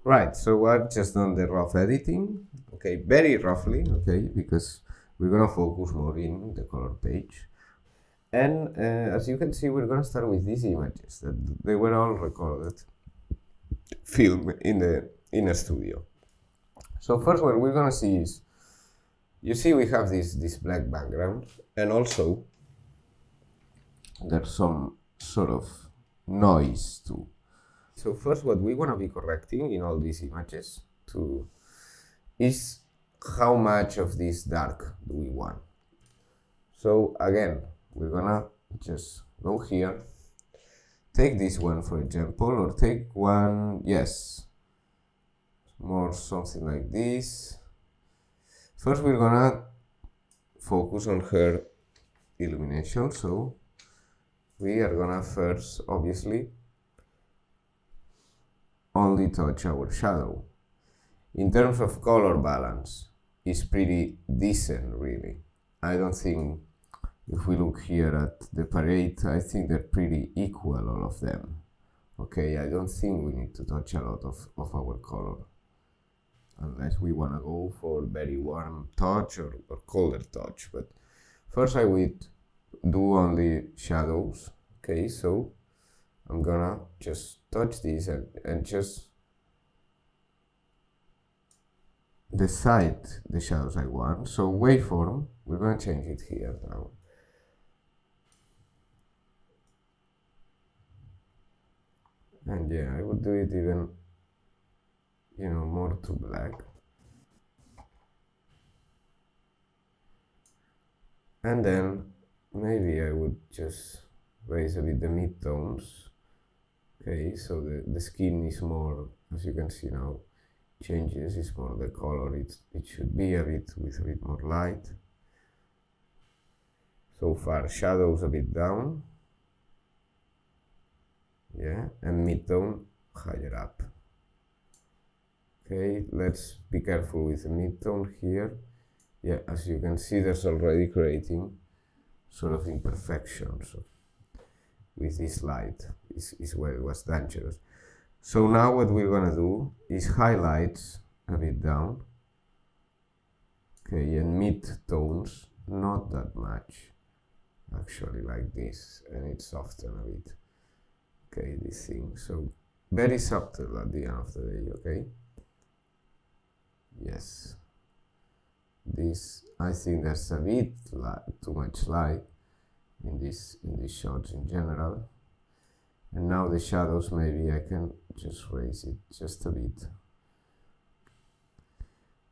Right, so I've just done the rough editing, okay, very roughly, okay, because we're gonna focus more in the color page. And as you can see, we're gonna start with these images that they were all recorded, filmed in a studio. So first, what we're gonna see is, you see, we have this black background, and also there's some sort of noise too. So first, what we wanna be correcting in all these images is how much of this dark do we want. So again, we're gonna just go here, take this one for example, or take one, yes, more something like this. First we're gonna focus on her illumination, so we are gonna first obviously only touch our shadow. In terms of color balance, it's pretty decent really. I don't think, if we look here at the parade, I think they're pretty equal, all of them. Okay, I don't think we need to touch a lot of our color, unless we want to go for very warm touch or colder touch. But first I would do only shadows. Okay, so I'm gonna just touch this and just decide the shadows I want. So waveform, we're gonna change it here now. And yeah, I would do it even, more to black. And then maybe I would just raise a bit the midtones. Okay, so the skin is more, as you can see now, changes, is more the color. It should be a bit with a bit more light. So far, shadows a bit down. Yeah, and midtone higher up. Okay, let's be careful with the midtone here. Yeah, as you can see, there's already creating sort of imperfections with this light. Is where it was dangerous. So now what we're gonna do is highlights a bit down. Okay, and mid-tones, not that much, actually, like this, and it soften a bit. Okay, this thing, so very subtle at the end of the day, okay? Yes. This, I think there's a bit too much light in these shots in general. And now the shadows, maybe I can just raise it just a bit.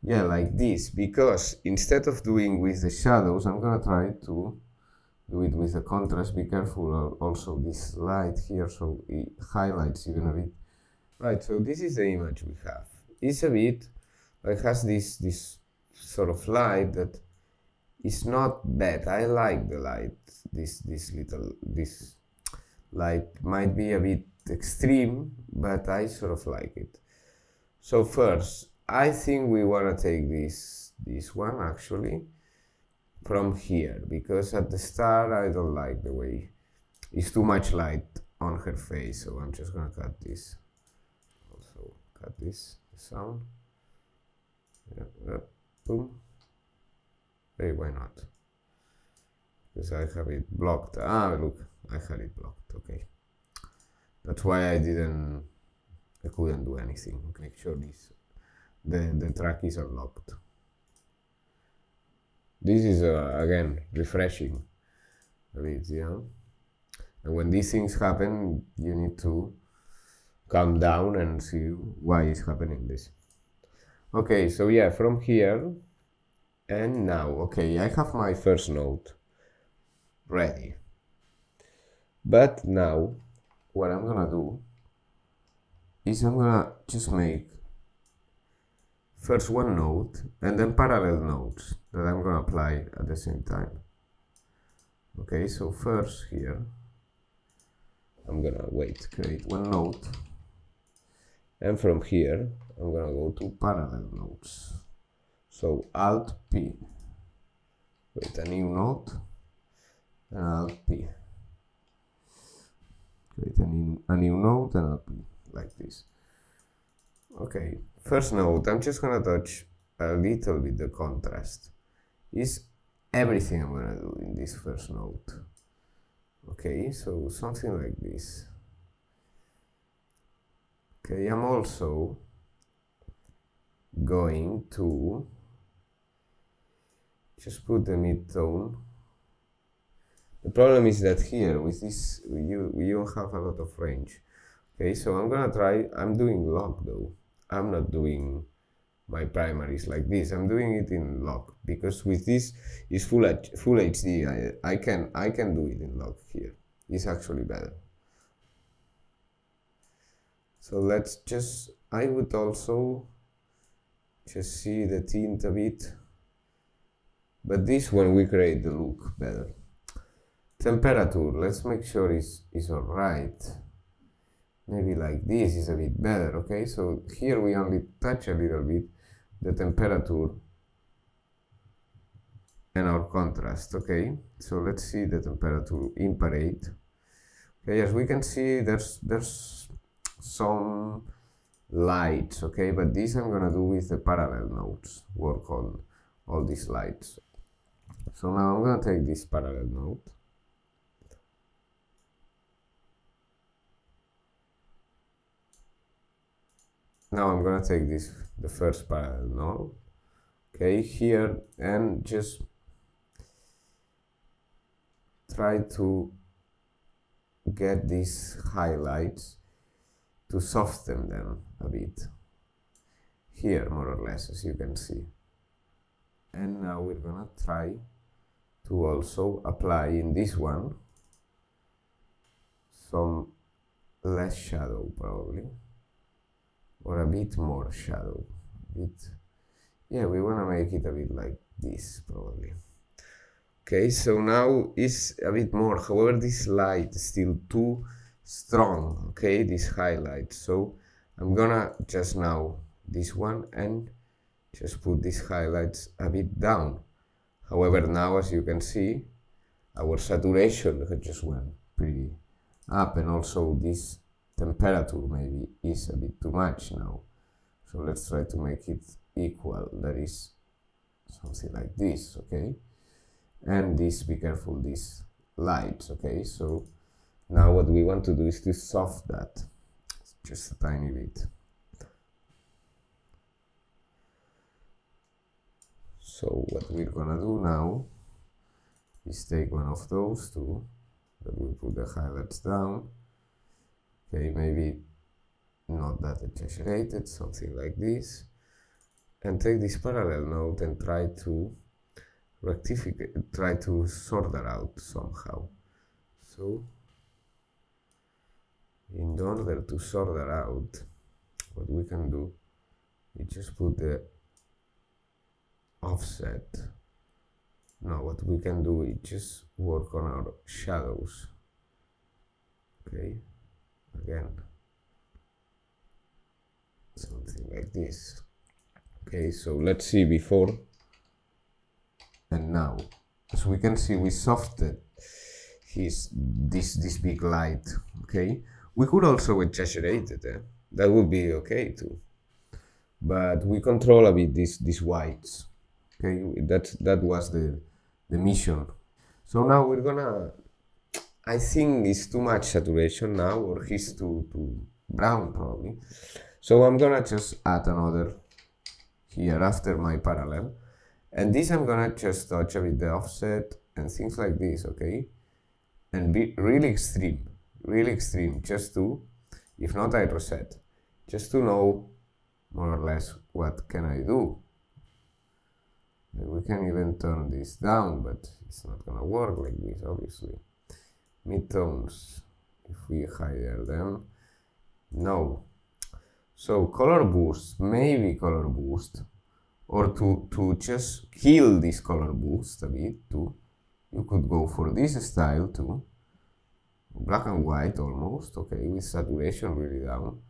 Yeah, like this, because instead of doing with the shadows, I'm gonna try to do it with the contrast. Be careful also this light here, so it highlights even a bit. Right, so this is the image we have. It's a bit, it has this sort of light that is not bad. I like the light. This light might be a bit extreme, but I sort of like it. So first, I think we want to take this one actually from here, because at the start I don't like the way it's too much light on her face, so I'm just gonna cut this. Also cut this sound. Yeah, boom. Hey, why not? Because I have it blocked. Ah, look, I had it blocked. Okay, that's why I couldn't do anything. Okay, make sure the track is unlocked. This is again refreshing a bit, and when these things happen, you need to calm down and see why is happening this. Okay, so yeah, from here and now, okay, I have my first note ready, but now what I'm gonna do is I'm gonna just make first one note and then parallel notes that I'm gonna apply at the same time. Okay, so first here I'm gonna create one note, and from here I'm gonna go to parallel notes. So Alt P, create a new note, and Alt P, create a new note, and Alt P, like this. Okay, first note, I'm just gonna touch a little bit the contrast. Is everything I'm gonna do in this first note. Okay, so something like this. Okay, I'm also going to just put the mid-tone. The problem is that here with this you don't have a lot of range. Okay, so I'm gonna try, I'm doing log though. I'm not doing my primaries like this. I'm doing it in log because with this is full HD. I can do it in log here. It's actually better. So let's just, I would also just see the tint a bit, but this one we create the look better. Temperature, let's make sure is alright. Maybe like this is a bit better, okay? So here we only touch a little bit the temperature and our contrast, okay? So let's see the temperature in parade. Okay, as we can see, there's some lights, okay? But this I'm gonna do with the parallel nodes, work on all these lights. So now I'm gonna take this parallel node. Now I'm gonna take the first parallel node, okay, here, and just try to get these highlights to soften them a bit. Here, more or less, as you can see. And now we're gonna try to also apply in this one some less shadow, probably. Or a bit more shadow, yeah, we want to make it a bit like this, probably. Okay, so now it's a bit more, however, this light is still too strong, okay, this highlight, so I'm gonna just now this one and just put these highlights a bit down. However, now, as you can see, our saturation just went pretty up, and also this temperature maybe is a bit too much now. So let's try to make it equal, that is something like this, okay? And this, be careful, these lights, okay? So now what we want to do is to soften that, just a tiny bit. So what we're gonna do now is take one of those two, that we put the highlights down. Okay, maybe not that exaggerated, something like this. And take this parallel node and try to try to sort that out somehow. So, in order to sort that out, what we can do is just put the offset. Now, what we can do is just work on our shadows. Okay. Again, something like this. Okay, so let's see before and now. As we can see, we softened this big light. Okay, we could also exaggerate it. That would be okay too. But we control a bit these whites. Okay, that was the mission. So now we're gonna, I think it's too much saturation now, or he's too brown probably. So I'm gonna just add another here after my parallel. And this I'm gonna just touch a bit the offset and things like this, okay? And be really extreme, just to, if not I reset, just to know more or less what can I do. We can even turn this down, but it's not gonna work like this, obviously. Midtones, if we hide them, no. So color boost, maybe color boost, or to just kill this color boost a bit too, you could go for this style too, black and white almost, okay, with saturation really down,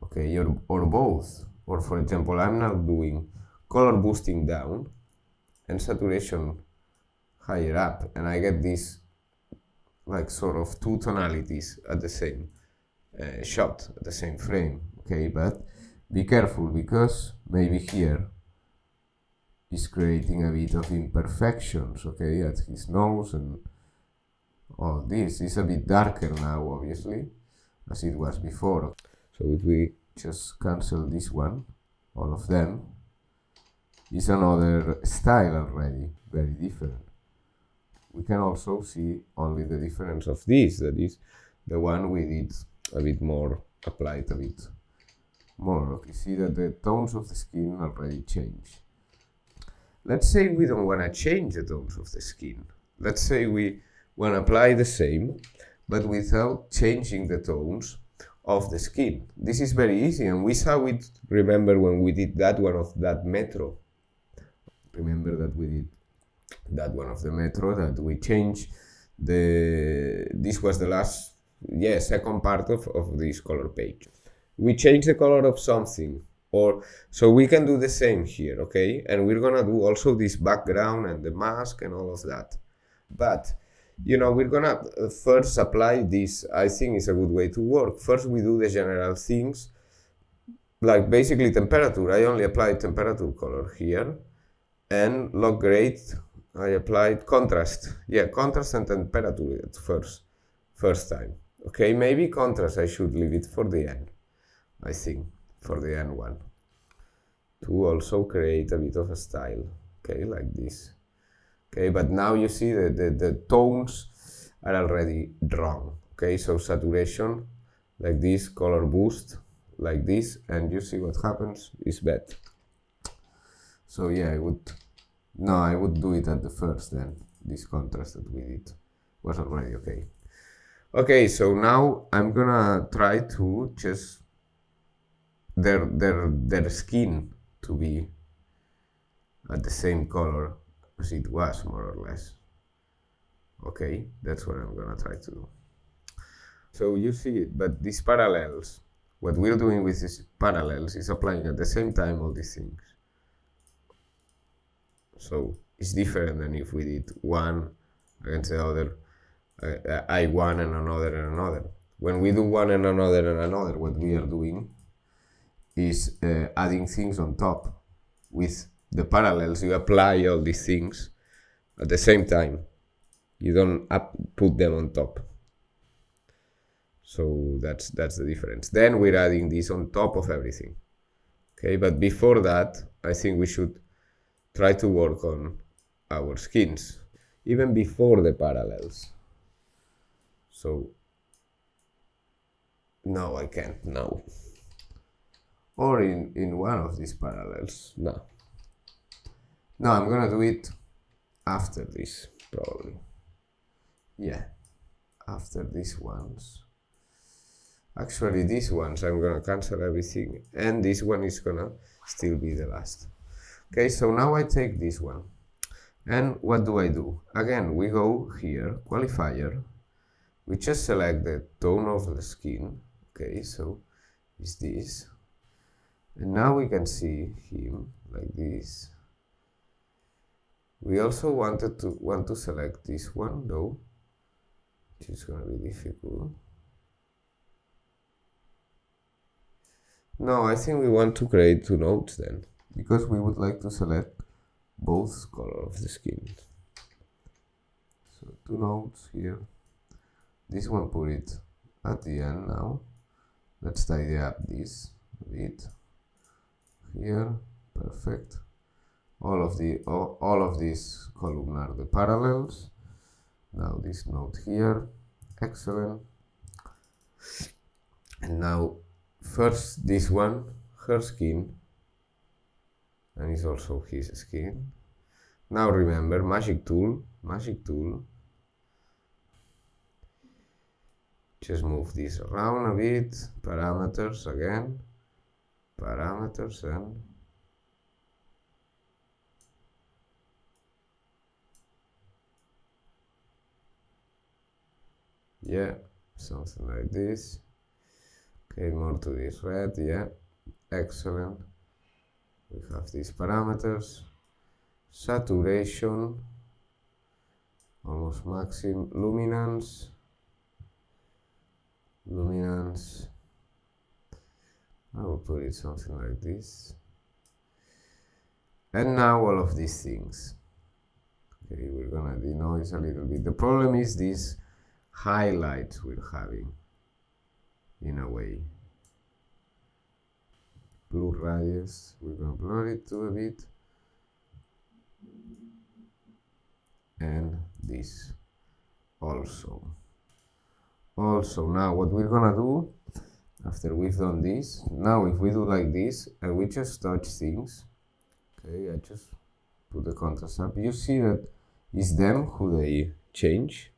okay, or both, or for example, I'm now doing color boosting down and saturation higher up, and I get this like sort of two tonalities at the same shot, at the same frame, okay, but Be careful, because maybe here is creating a bit of imperfections, okay, at his nose, and oh, this is a bit darker now, obviously, as it was before. So if we just cancel this one, all of them, is another style already, very different. We can also see only the difference of this, that is the one we did a bit more, applied a bit more. You see that the tones of the skin already change. Let's say we don't want to change the tones of the skin. Let's say we want to apply the same, but without changing the tones of the skin. This is very easy, and we saw it, remember, when we did that one of that metro. Remember that we did that one of the metro, that we changed this was the last, second part of this color page. We change the color of something, or so we can do the same here, okay? And we're gonna do also this background and the mask and all of that. But we're gonna first apply this. I think is a good way to work. First we do the general things, like basically temperature. I only applied temperature color here, and log grade I applied contrast. Contrast and temperature at first time. Okay, maybe contrast I should leave it for the end. I think for the end one, to also create a bit of a style. Okay, like this. Okay, but now you see that the tones are already wrong. Okay, so saturation like this, color boost like this, and you see what happens is bad. So yeah, I would do it at the first then. This contrast that we did was already okay. Okay, so now I'm gonna try to just their skin to be at the same color as it was, more or less. Okay, that's what I'm gonna try to do. So you see it, but these parallels, what we're doing with these parallels is applying at the same time all these things. So it's different than if we did one against the other, I one and another and another. When we do one and another and another, what we are doing is adding things on top. With the parallels, you apply all these things at the same time. You don't put them on top. So that's the difference. Then we're adding this on top of everything. Okay, but before that, I think we should try to work on our skins, even before the parallels. So, no, I can't now. Or in one of these parallels, no. No, I'm gonna do it after this, probably. Yeah, after these ones. Actually, these ones, I'm gonna cancel everything, and this one is gonna still be the last. Okay, so now I take this one, and what do? Again, we go here, qualifier, we just select the tone of the skin. Okay, so it's this, and now we can see him like this. We also want to select this one though, which is gonna be difficult. No, I think we want to create two nodes then, because we would like to select both color of the skin. So two nodes here. This one, put it at the end now. Let's tidy up this a bit. Here, perfect. All of these columns are the parallels. Now this node here, excellent. And now first this one, her skin, and it's also his skin. Now remember, magic tool. Just move this around a bit, parameters again, parameters, and yeah, something like this. Okay, more to this red, yeah, excellent. We have these parameters, saturation, almost maximum, luminance, I will put it something like this. And now all of these things. Okay, we're gonna denoise a little bit. The problem is these highlights we're having, in a way. Blue radius, we're gonna blur it to a bit. And this also. Now what we're gonna do, after we've done this, now if we do like this, and we just touch things, okay, I just put the contrast up, you see that it's them who they change.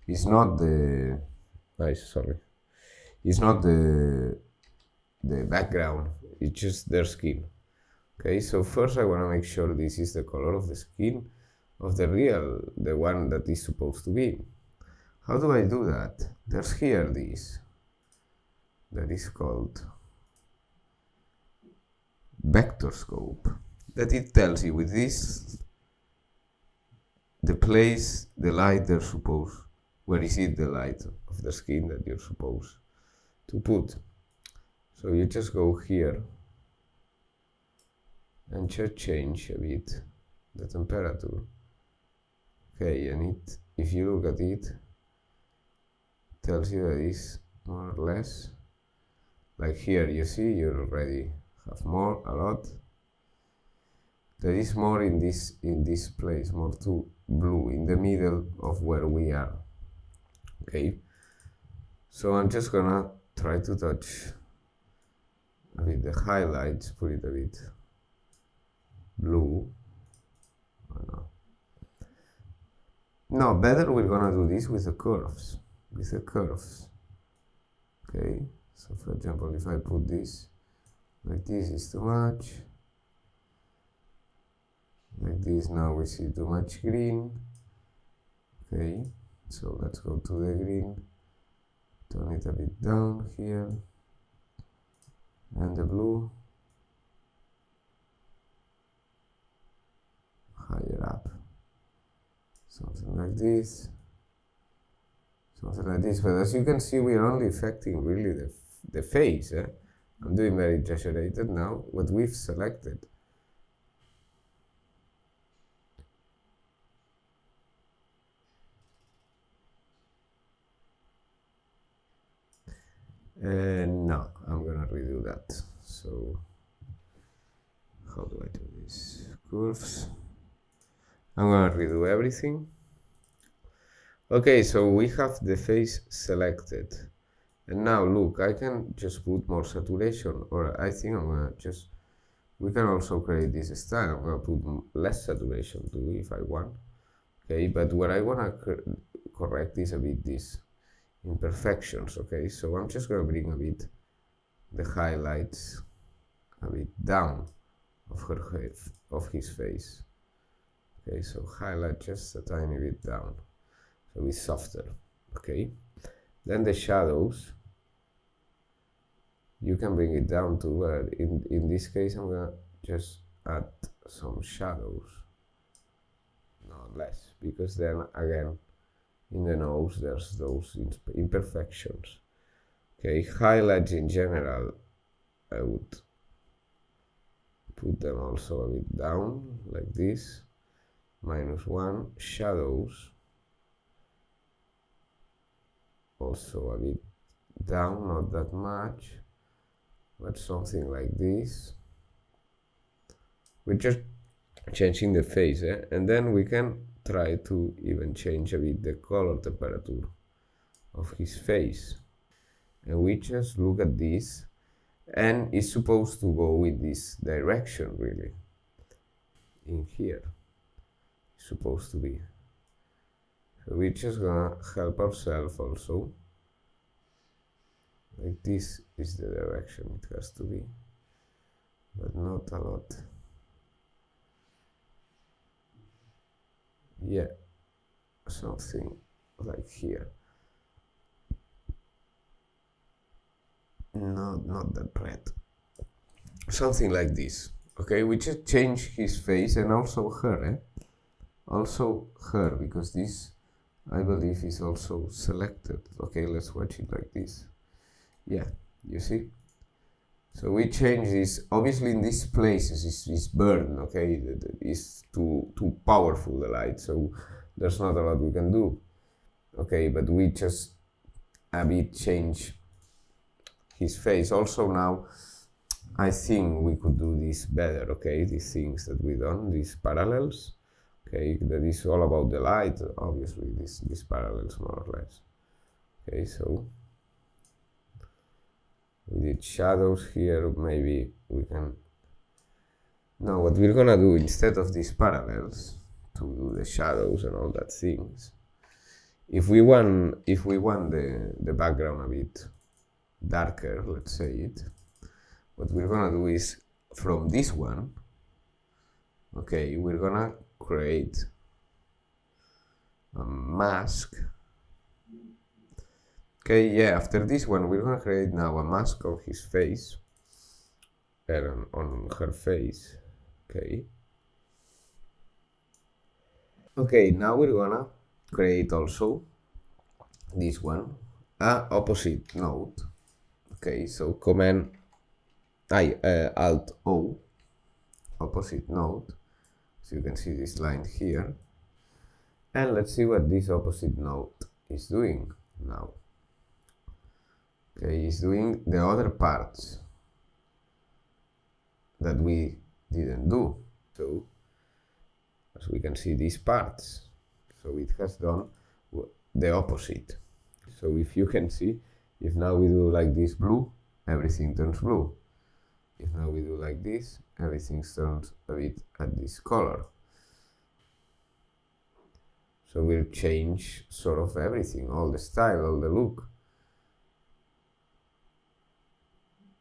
It's not the, it's not the background, it's just their skin. Okay, so first I want to make sure this is the color of the skin of the one that is supposed to be. How do I do that? There's here this that is called vector scope, that it tells you with this the place, the light they're supposed, where is it the light of the skin that you're supposed to put. So you just go here and just change a bit the temperature. Okay, and if you look at it, tells you that it's more or less like here. You see, you already have more, a lot. There is more in this place, more to blue in the middle of where we are. Okay, so I'm just gonna try to touch a bit the highlights, put it a bit blue. No, better we're gonna do this with the curves. Okay, so for example, if I put this like this, is too much. Like this, now we see too much green. Okay, so let's go to the green, turn it a bit down here, and the blue higher up, something like this, but as you can see, we are only affecting really the face. I'm doing very exaggerated now, what we've selected. And no, I'm gonna redo that. So how do I do this? Curves. I'm gonna redo everything. Okay, so we have the face selected. And now look, I can just put more saturation, or I think I'm gonna just, we can also create this style. I'm gonna put less saturation too if I want. Okay, but what I wanna correct is a bit this imperfections. Okay, so I'm just gonna bring a bit the highlights a bit down of his face. Okay, so highlight just a tiny bit down, so it's softer. Okay, then the shadows, you can bring it down too, but in this case I'm gonna just add some shadows, not less, because then again in the nose there's those imperfections. Okay, highlights in general, I would put them also a bit down like this, -1. Shadows also a bit down, not that much, but something like this. We're just changing the face, and then we can try to even change a bit the color temperature of his face. And we just look at this, and it's supposed to go with this direction really. In here, it's supposed to be. So we're just gonna help ourselves also. Like this is the direction it has to be, but not a lot. Yeah, something like here. Not that red. Something like this. Okay, we just change his face and also her, Also her, because this, I believe, is also selected. Okay, let's watch it like this. Yeah, you see? So we change this, obviously in these places is burn, okay, it's too powerful, the light, so there's not a lot we can do, okay, but we just a bit change his face. Also now, I think we could do this better, okay, these things that we done, these parallels, okay, that is all about the light, obviously, these parallels more or less, okay, so we did shadows here, maybe we can, now what we're gonna do, instead of these parallels, to do the shadows and all that things, if we want the background a bit darker, let's say it, what we're gonna do is, from this one, okay, we're gonna create a mask. Okay, yeah, after this one, we're gonna create now a mask on his face, and on her face, okay. Okay, now we're gonna create also this one, opposite node. Okay, so Command Alt O, opposite node. So you can see this line here, and let's see what this opposite node is doing now. Okay, it's doing the other parts that we didn't do. So as we can see, these parts, so it has done the opposite. So if you can see, if now we do like this blue, everything turns blue. If now we do like this, everything turns a bit at this color. So we'll change sort of everything, all the style, all the look.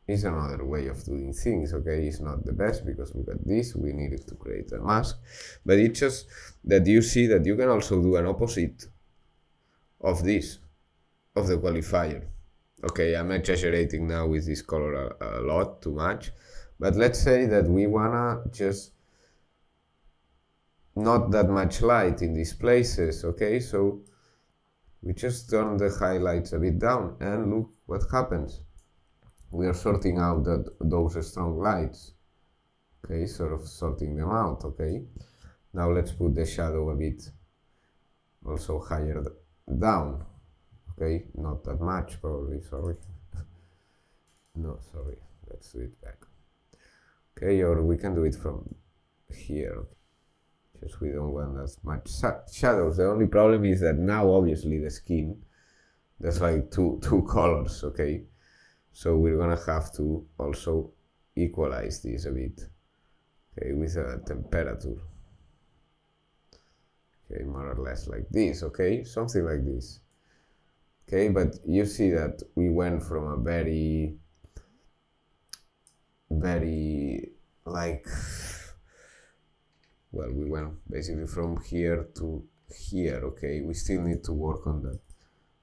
It's another way of doing things, okay? It's not the best because we got this, we needed to create a mask, but it's just that you see that you can also do an opposite of this, of the qualifier. Okay, I'm exaggerating now with this color a lot, too much, but let's say that we wanna just not that much light in these places, okay? So we just turn the highlights a bit down and look what happens. We are sorting out those strong lights, okay, sort of sorting them out, okay. Now let's put the shadow a bit also higher down, okay, not that much probably, sorry. No, sorry, let's do it back. Okay, or we can do it from here, okay. Just we don't want as much shadows. The only problem is that now obviously the skin, there's like two colors, okay. So we're gonna have to also equalize this a bit, okay, with a temperature. Okay, more or less like this, okay, something like this. Okay, but you see that we went from a very like, well, we went basically from here to here, okay. We still need to work on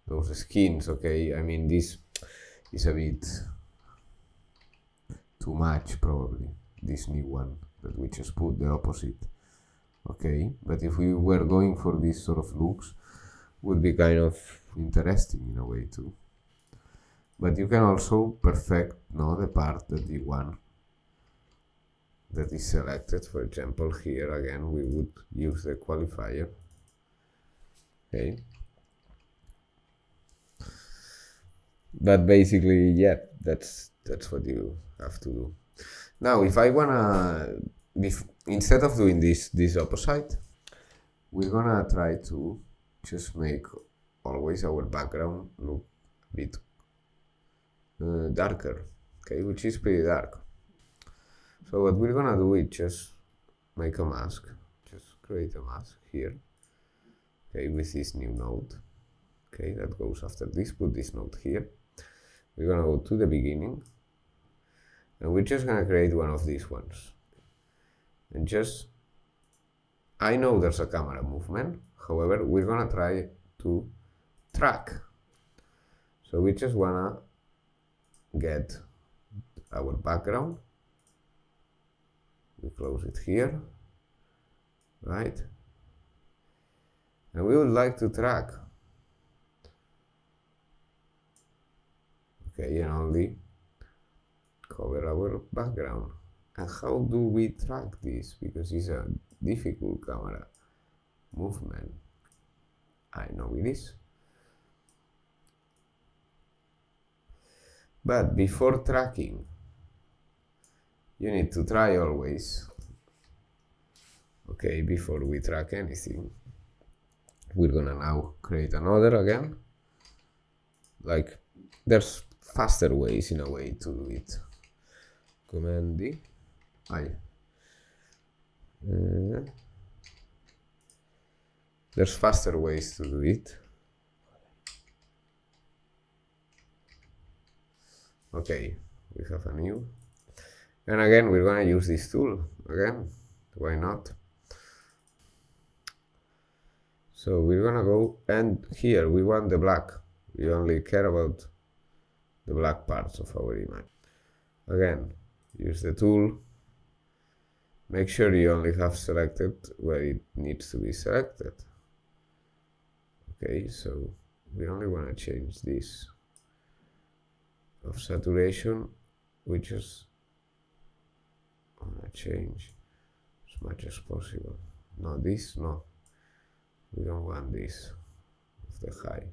those skins, okay. I mean, this is a bit too much probably, this new one that we just put the opposite, okay. But if we were going for this sort of looks, would be kind of interesting in a way too. But you can also perfect the part that you want, that is selected. For example, here again we would use the qualifier, okay. But basically, yeah, that's what you have to do. Now, if I wanna, instead of doing this opposite, we're gonna try to just make always our background look a bit darker, okay, which is pretty dark. So what we're gonna do is just make a mask, just create a mask here, okay, with this new node, okay, that goes after this, put this node here. We're gonna go to the beginning, and we're just gonna create one of these ones. And just, I know there's a camera movement, however, we're gonna try to track. So we just wanna get our background. We close it here, right? And we would like to track. Okay, and only cover our background. And how do we track this? Because it's a difficult camera movement. I know it is. But before tracking, you need to try always. Okay, before we track anything, we're gonna now create another again. Like, there's faster ways in a way to do it. Command D. There's faster ways to do it. Okay, we have a new. And again, we're gonna use this tool again. Why not? So we're gonna go, and here we want the black. We only care about the black parts of our image. Again, use the tool. Make sure you only have selected where it needs to be selected. Okay, so we only want to change this of saturation. We just want to change as much as possible. No, this, no. We don't want this of the high.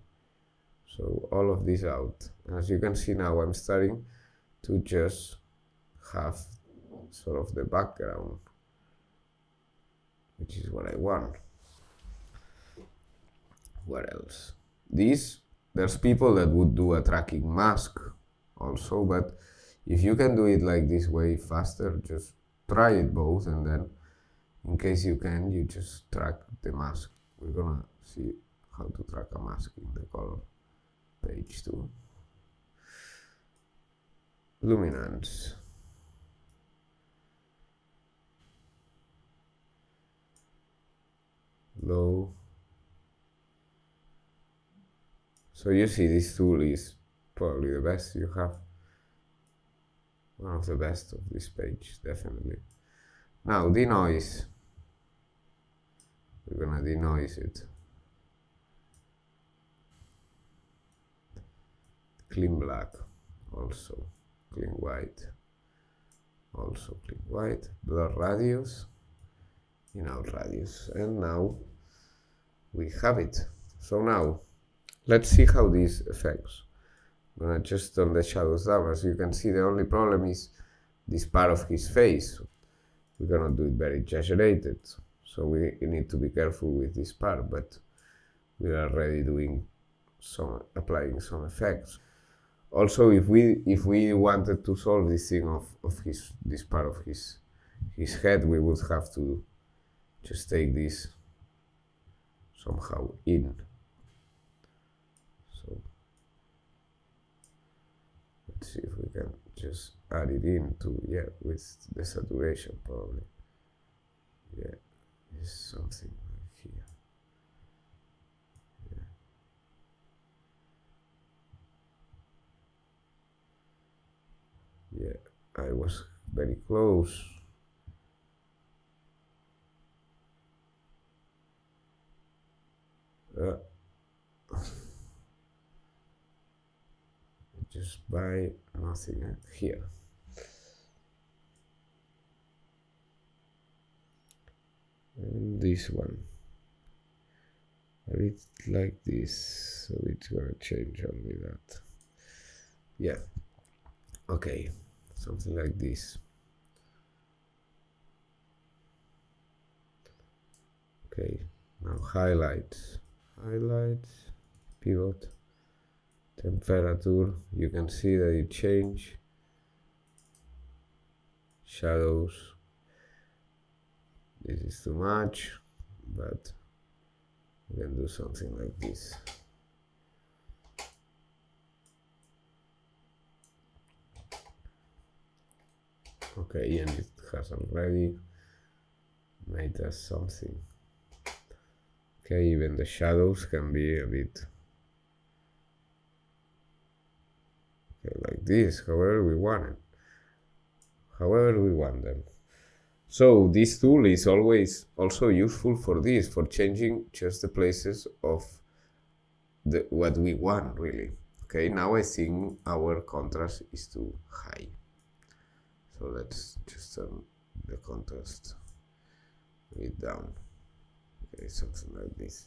So all of this out. As you can see now, I'm starting to just have sort of the background, which is what I want. What else? There's people that would do a tracking mask also, but if you can do it like this way faster, just try it both, and then in case you can, you just track the mask. We're gonna see how to track a mask in the color page too. Luminance. Low. So you see, this tool is probably the best you have. One of the best of this page, definitely. Now, denoise. We're gonna denoise it. Clean black, also. Clean white, also clean white. Blur radius, in-out radius. And now we have it. So now, let's see how this affects. I'm gonna just turn the shadows down. As you can see, the only problem is this part of his face. We cannot do it very exaggerated, so we need to be careful with this part, but we are already applying some effects. Also, if we wanted to solve this thing of this part of his head, we would have to just take this somehow in. So let's see if we can just add it in to, yeah, with the saturation probably. Yeah, it's something like here. Yeah, I was very close. Just by nothing here. And this one. A bit like this, so it's gonna change only that. Yeah. Okay, something like this. Okay, now highlights, pivot, temperature. You can see that it changed. Shadows. This is too much, but we can do something like this. Okay, and it has already made us something. Okay, even the shadows can be a bit like this, however we want it, however we want them. So this tool is always also useful for this, for changing just the places of what we want, really. Okay, now I think our contrast is too high. So let's just turn the contrast a bit down. Okay, something like this.